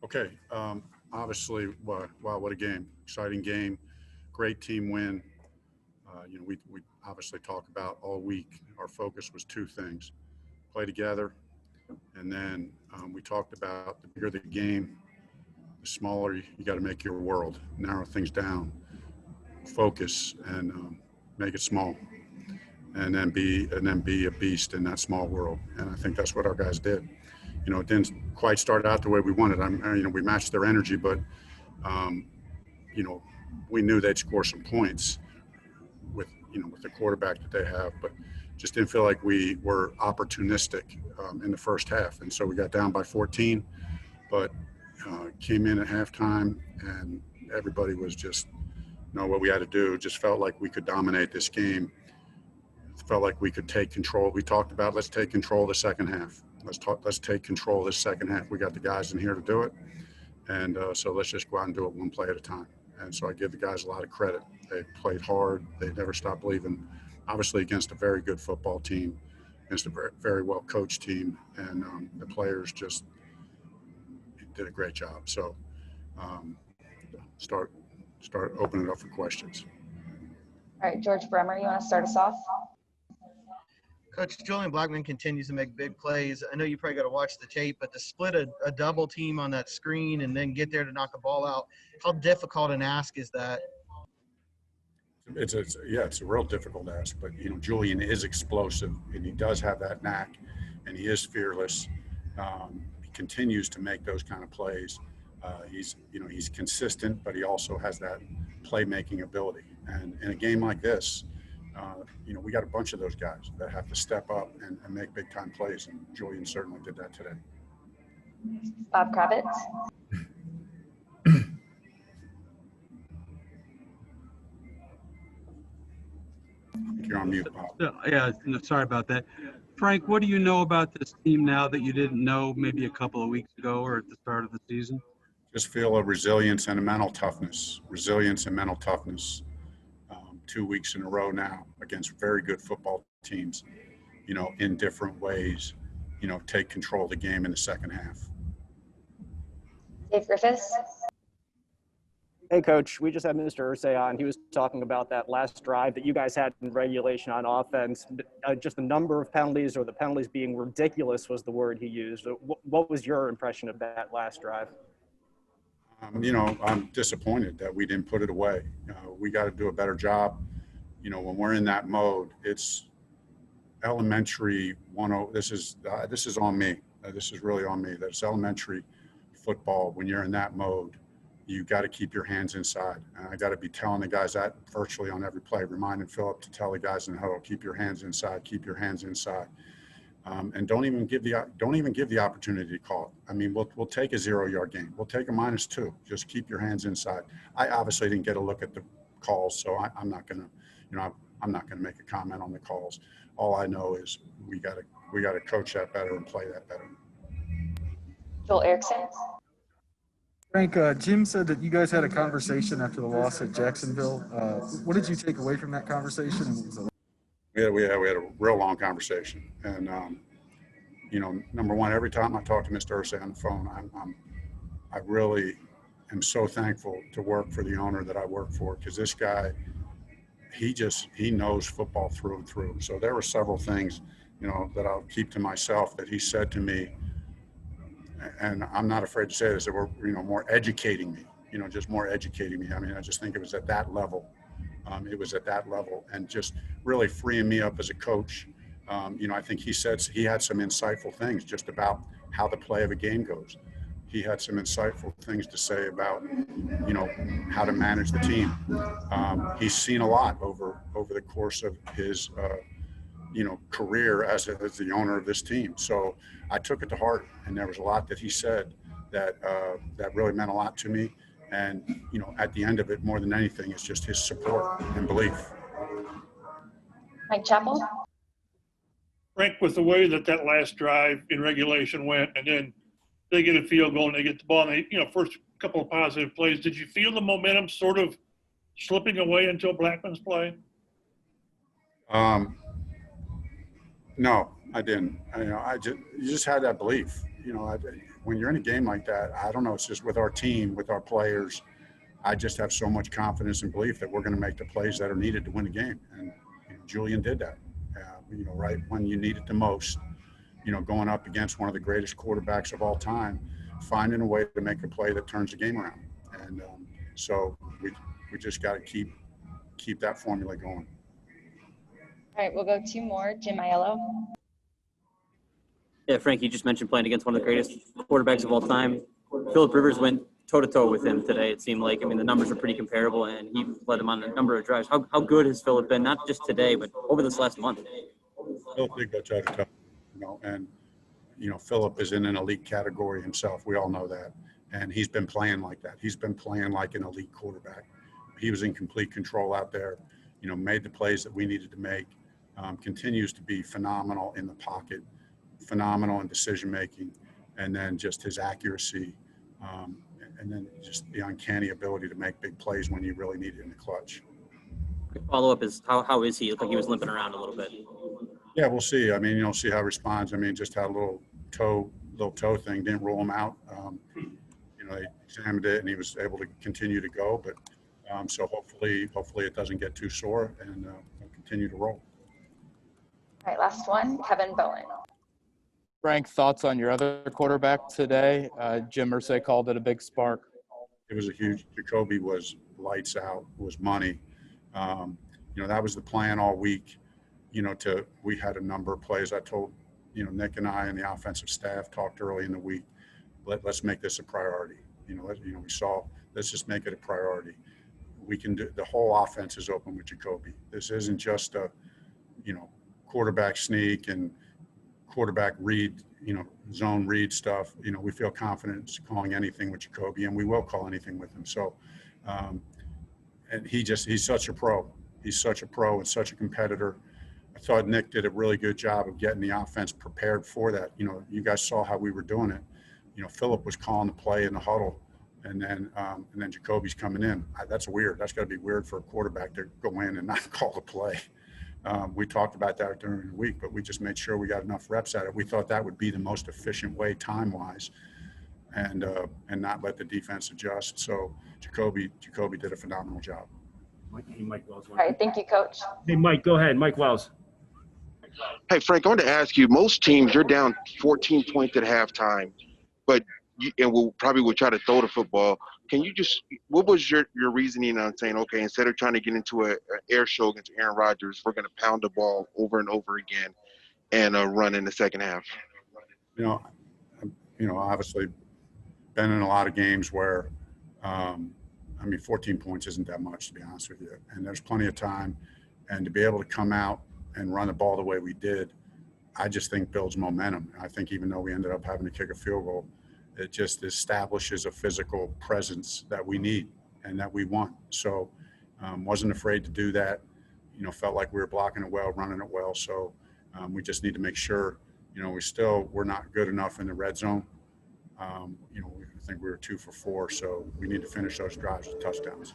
Okay. Obviously, wow, what a game. Exciting game. Great team win. We obviously talk about all week. Our focus was two things: play together, and then we talked about the bigger the game, the smaller you got to make your world, narrow things down, focus, and make it small, and then be a beast in that small world. And I think that's what our guys did. It didn't quite start out the way we wanted. We matched their energy, but um, you know, we knew they'd score some points with the quarterback that they have, but just didn't feel like we were opportunistic in the first half. And so we got down by 14, but came in at halftime and everybody was just know what we had to do. Just felt like we could dominate this game. Felt like we could take control. We talked about let's take control of the second half. Let's take control of this second half. We got the guys in here to do it, and so let's just go out and do it one play at a time. And so I give the guys a lot of credit. They played hard. They never stopped believing. Obviously against a very good football team, against a very, very well coached team, and the players just did a great job. So um, start opening it up for questions. All right, George Bremer, you want to start us off? Coach, Julian Blackman continues to make big plays. I know you probably got to watch the tape, but to split a double team on that screen and then get there to knock a ball out, how difficult an ask is that? It's a real difficult ask, but Julian is explosive and he does have that knack, and he is fearless. He continues to make those kind of plays. He's consistent, but he also has that playmaking ability. And in a game like this, we got a bunch of those guys that have to step up and make big time plays, and Julian certainly did that today. Bob Kravitz. You're on mute, Bob. Yeah, no, sorry about that. Frank, what do you know about this team now that you didn't know maybe a couple of weeks ago or at the start of the season? Just feel a resilience and a mental toughness. 2 weeks in a row now against very good football teams, in different ways, take control of the game in the second half. Dave Griffiths. Hey, Coach, we just had Mr. Irsay on. He was talking about that last drive that you guys had in regulation on offense. Just the number of penalties, or the penalties being ridiculous, was the word he used. What was your impression of that last drive? I'm disappointed that we didn't put it away. We got to do a better job. When we're in that mode, it's elementary. This is on me. This is really on me. That's elementary football. When you're in that mode, you got to keep your hands inside. And I got to be telling the guys that virtually on every play, reminding Philip to tell the guys in the huddle, keep your hands inside, keep your hands inside. And don't even give the opportunity to call it. I mean, we'll take a 0-yard gain. We'll take a -2. Just keep your hands inside. I obviously didn't get a look at the calls, so I'm not gonna, I'm not gonna make a comment on the calls. All I know is we gotta coach that better and play that better. Joel Erickson. Frank, Jim said that you guys had a conversation after the loss at Jacksonville. What did you take away from that conversation? And what was it? We had a real long conversation, and number one, every time I talk to Mr. Irsay on the phone, I really am so thankful to work for the owner that I work for, because this guy, he knows football through and through. So there were several things, that I'll keep to myself that he said to me, and I'm not afraid to say this, that were more educating me, just more educating me. I mean, I just think it was at that level. It was at that level, and just really freeing me up as a coach. I think he said he had some insightful things just about how the play of a game goes. He had some insightful things to say about, how to manage the team. He's seen a lot over the course of his, career as the owner of this team. So I took it to heart, and there was a lot that he said that really meant a lot to me. And, at the end of it, more than anything, it's just his support and belief. Mike Chappell. Frank, with the way that last drive in regulation went, and then they get a field goal and they get the ball, and they, first couple of positive plays, did you feel the momentum sort of slipping away until Blackman's play? No, I didn't. You just had that belief. when you're in a game like that, I don't know, it's just with our team, with our players, I just have so much confidence and belief that we're going to make the plays that are needed to win the game. And Julian did that, right when you need it the most, going up against one of the greatest quarterbacks of all time, finding a way to make a play that turns the game around. And so we just got to keep that formula going. All right, we'll go two more. Jim Aiello. Yeah, Frank, you just mentioned playing against one of the greatest quarterbacks of all time. Phillip Rivers went toe-to-toe with him today, it seemed like. I mean, the numbers are pretty comparable, and he led him on a number of drives. How good has Phillip been, not just today, but over this last month? Phillip did go toe-to-toe, and, Phillip is in an elite category himself. We all know that. And he's been playing like that. He's been playing like an elite quarterback. He was in complete control out there, made the plays that we needed to make, continues to be phenomenal in the pocket, phenomenal in decision-making, and then just his accuracy, and then just the uncanny ability to make big plays when you really need it in the clutch. Follow-up is, how is he? It looked like he was limping around a little bit. Yeah, we'll see. I mean, see how he responds. I mean, just had a little toe thing, didn't rule him out. They examined it, and he was able to continue to go. But so hopefully it doesn't get too sore, and we'll continue to roll. All right, last one, Kevin Bowen. Frank, thoughts on your other quarterback today? Jim Irsay called it a big spark. It was a huge. Jacoby was lights out. Was money. That was the plan all week. We had a number of plays. I told Nick and I and the offensive staff talked early in the week. Let's make this a priority. We saw. Let's just make it a priority. We can do. The whole offense is open with Jacoby. This isn't just a, quarterback sneak and quarterback read, zone read stuff. We feel confident calling anything with Jacoby, and we will call anything with him. So, and he's such a pro. He's such a pro and such a competitor. I thought Nick did a really good job of getting the offense prepared for that. You guys saw how we were doing it. Phillip was calling the play in the huddle, and then Jacoby's coming in. That's weird. That's got to be weird for a quarterback to go in and not call the play. We talked about that during the week, but we just made sure we got enough reps at it. We thought that would be the most efficient way time-wise, and not let the defense adjust. So Jacoby did a phenomenal job. Hey, Mike Wells. All right, thank you, Coach. Hey, Mike, go ahead. Mike Wells. Hey, Frank, I wanted to ask you, most teams, you're down 14 points at halftime, and we'll try to throw the football. Can you what was your reasoning on saying, okay, instead of trying to get into an air show against Aaron Rodgers, we're going to pound the ball over and over again and run in the second half? Obviously been in a lot of games where, 14 points isn't that much, to be honest with you. And there's plenty of time. And to be able to come out and run the ball the way we did, I just think builds momentum. I think even though we ended up having to kick a field goal, it just establishes a physical presence that we need and that we want. So wasn't afraid to do that. Felt like we were blocking it well, running it well. So we just need to make sure, we're not good enough in the red zone. I think we were 2 for 4. So we need to finish those drives with touchdowns.